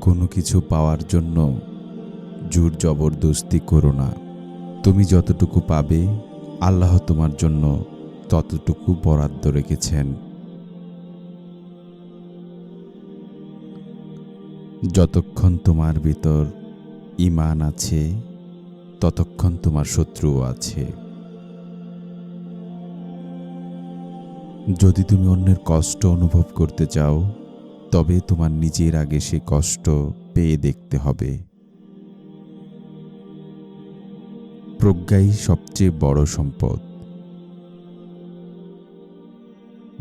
কোনো কিছু পাওয়ার জন্য জোর জবরদস্তি করো না। তুমি যতটুকু পাবে আল্লাহ তোমার জন্য ততটুকু বরাদ্দ রেখেছেন। যতক্ষণ তোমার ভিতর ঈমান আছে ততক্ষণ তোমার শত্রুও আছে। যদি তুমি অন্যের কষ্ট অনুভব করতে চাও তবে তোমার নিজের আগে সে কষ্ট পেয়ে দেখতে হবে। প্রজ্ঞাই সবচেয়ে বড় সম্পদ।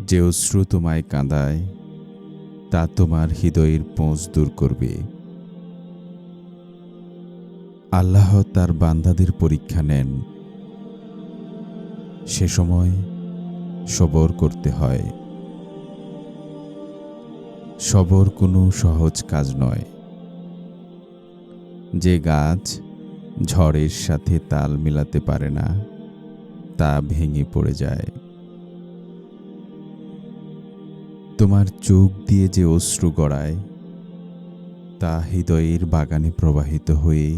যে অশ্রু তোমায় কাঁদায় তা তোমার হৃদয়ের পোঁজ দূর করবে। আল্লাহ তার বান্দাদের পরীক্ষা নেন, সে সময় সবর করতে হয়। সবর কোনো সহজ কাজ নয়। যে গাছ ঝড়ের সাথে তাল মিলাতে পারে না তা ভেঙে পড়ে যায়। তোমার চোখ দিয়ে যে অশ্রু গড়ায় তা হৃদয়ের বাগানে প্রবাহিত হয়ে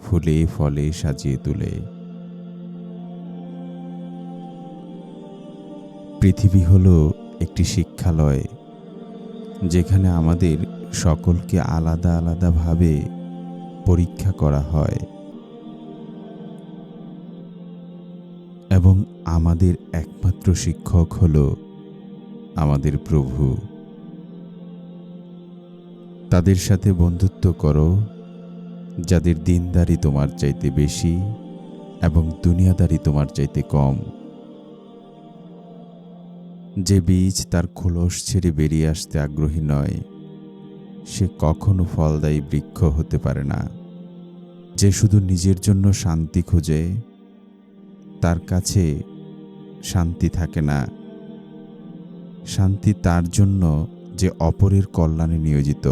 ফুলে ফলে সাজিয়ে তোলে। পৃথিবী হলো একটি শিক্ষালয়, যেখানে আমাদের সকলকে আলাদা আলাদাভাবে পরীক্ষা করা হয় এবং আমাদের একমাত্র শিক্ষক হলো আমাদের প্রভু। তাদের সাথে বন্ধুত্ব করো যাদের দিনদারি তোমার চাইতে বেশি এবং দুনিয়াদারি তোমার চাইতে কম। যে বীজ তার খোলস ছেড়ে বেরিয়ে আসতে আগ্রহী নয় সে কখনো ফলদায়ী বৃক্ষ হতে পারে না। যে শুধু নিজের জন্য শান্তি খোঁজে তার কাছে শান্তি থাকে না। শান্তি তার জন্য যে অপরের কল্যাণে নিয়োজিত।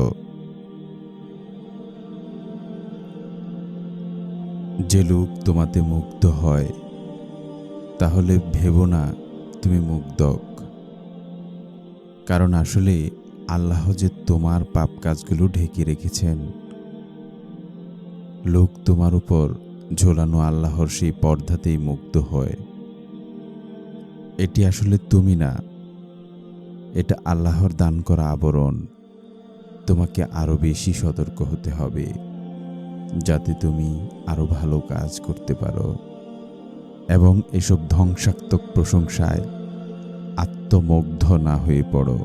যে লোক তোমাতে মুগ্ধ হয় তাহলে ভেবো না তুমি মুগ্ধক, কারণ আসলে আল্লাহ যে তোমার পাপ কাজগুলো ঢেকে রেখেছেন। লোক তোমার উপর ঝোলানো আল্লাহর সেই পর্দাতেই মুগ্ধ হয়। এটি আসলে তুমি না, এটা আল্লাহর দান করা আবরণ। তোমাকে আরো বেশি সতর্ক হতে হবে যাতে তুমি আরো ভালো কাজ করতে পারো এবং এসব ধ্বংসাত্মক প্রশংসায় আত্মমুগ্ধ না হয়ে পড়ো।